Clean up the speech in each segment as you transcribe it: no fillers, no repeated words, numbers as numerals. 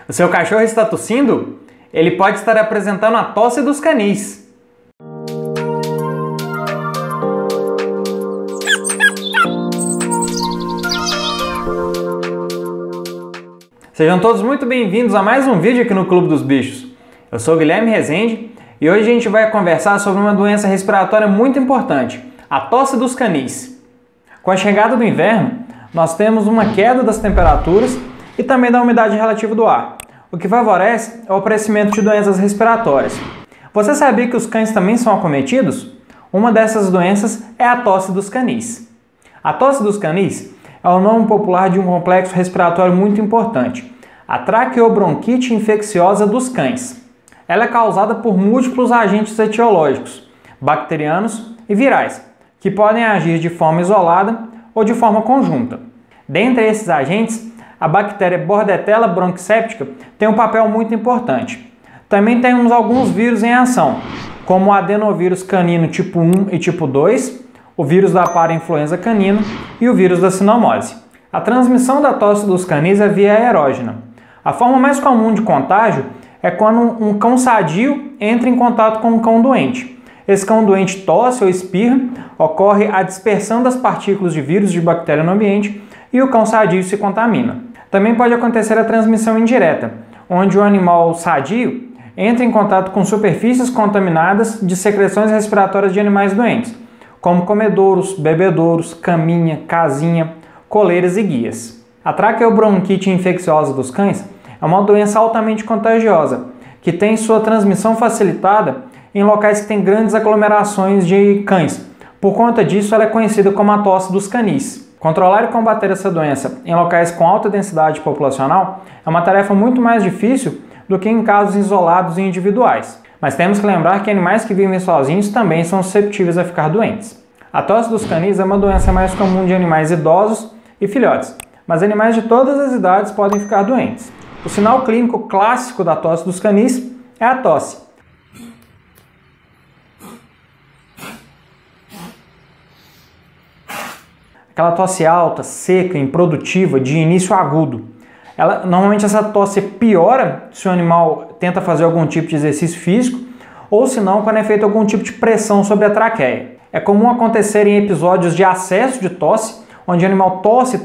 O seu cachorro está tossindo? Ele pode estar apresentando a tosse dos canis. Sejam todos muito bem-vindos a mais um vídeo aqui no Clube dos Bichos. Eu sou o Guilherme Rezende e hoje a gente vai conversar sobre uma doença respiratória muito importante, a tosse dos canis. Com a chegada do inverno, nós temos uma queda das temperaturas e também da umidade relativa do ar, o que favorece o aparecimento de doenças respiratórias. Você sabia que os cães também são acometidos? Uma dessas doenças é a tosse dos canis. A tosse dos canis é o nome popular de um complexo respiratório muito importante, a traqueobronquite infecciosa dos cães. Ela é causada por múltiplos agentes etiológicos, bacterianos e virais, que podem agir de forma isolada ou de forma conjunta. Dentre esses agentes, a bactéria Bordetella bronquiseptica tem um papel muito importante. Também temos alguns vírus em ação, como o adenovírus canino tipo 1 e tipo 2, o vírus da parainfluenza canina e o vírus da sinomose. A transmissão da tosse dos canis é via aerógena. A forma mais comum de contágio é quando um cão sadio entra em contato com um cão doente. Esse cão doente tosse ou espirra, ocorre a dispersão das partículas de vírus de bactéria no ambiente e o cão sadio se contamina. Também pode acontecer a transmissão indireta, onde o animal sadio entra em contato com superfícies contaminadas de secreções respiratórias de animais doentes, como comedouros, bebedouros, caminha, casinha, coleiras e guias. A traqueobronquite infecciosa dos cães é uma doença altamente contagiosa, que tem sua transmissão facilitada em locais que têm grandes aglomerações de cães. Por conta disso, ela é conhecida como a tosse dos canis. Controlar e combater essa doença em locais com alta densidade populacional é uma tarefa muito mais difícil do que em casos isolados e individuais. Mas temos que lembrar que animais que vivem sozinhos também são susceptíveis a ficar doentes. A tosse dos canis é uma doença mais comum de animais idosos e filhotes, mas animais de todas as idades podem ficar doentes. O sinal clínico clássico da tosse dos canis é a tosse. Aquela tosse alta, seca, improdutiva, de início agudo. Normalmente essa tosse piora se o animal tenta fazer algum tipo de exercício físico ou se não quando é feito algum tipo de pressão sobre a traqueia. É comum acontecer em episódios de acesso de tosse, onde o animal tosse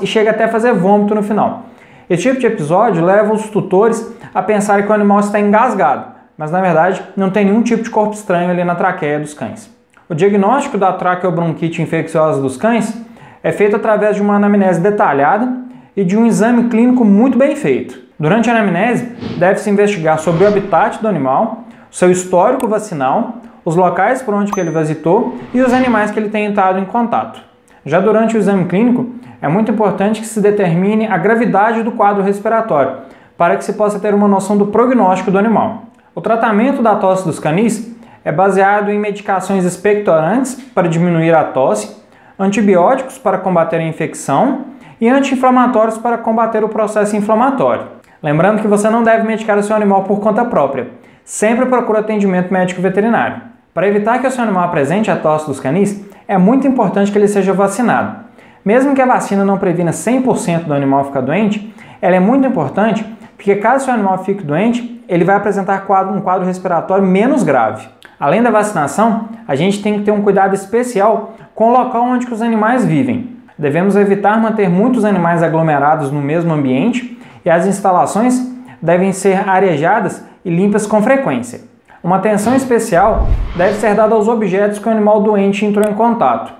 e chega até a fazer vômito no final. Esse tipo de episódio leva os tutores a pensarem que o animal está engasgado, mas na verdade não tem nenhum tipo de corpo estranho ali na traqueia dos cães. O diagnóstico da traqueobronquite infecciosa dos cães é feito através de uma anamnese detalhada e de um exame clínico muito bem feito. Durante a anamnese, deve-se investigar sobre o habitat do animal, seu histórico vacinal, os locais por onde ele visitou e os animais que ele tem entrado em contato. Já durante o exame clínico, é muito importante que se determine a gravidade do quadro respiratório, para que se possa ter uma noção do prognóstico do animal. O tratamento da tosse dos canis é baseado em medicações expectorantes para diminuir a tosse, antibióticos para combater a infecção e anti-inflamatórios para combater o processo inflamatório. Lembrando que você não deve medicar o seu animal por conta própria. Sempre procure atendimento médico veterinário. Para evitar que o seu animal apresente a tosse dos canis, é muito importante que ele seja vacinado. Mesmo que a vacina não previna 100% do animal ficar doente, ela é muito importante porque caso o seu animal fique doente, ele vai apresentar um quadro respiratório menos grave. Além da vacinação, a gente tem que ter um cuidado especial com o local onde os animais vivem. Devemos evitar manter muitos animais aglomerados no mesmo ambiente e as instalações devem ser arejadas e limpas com frequência. Uma atenção especial deve ser dada aos objetos que o animal doente entrou em contato.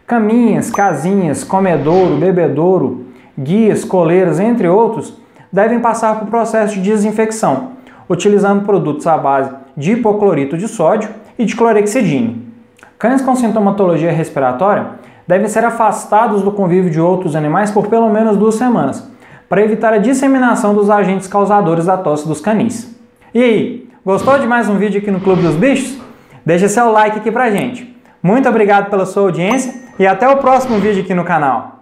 Caminhas, casinhas, comedouro, bebedouro, guias, coleiras, entre outros, devem passar por processo de desinfecção, utilizando produtos à base de hipoclorito de sódio e de clorexidine. Cães com sintomatologia respiratória devem ser afastados do convívio de outros animais por pelo menos 2 semanas, para evitar a disseminação dos agentes causadores da tosse dos canis. E aí, gostou de mais um vídeo aqui no Clube dos Bichos? Deixa seu like aqui pra gente. Muito obrigado pela sua audiência e até o próximo vídeo aqui no canal.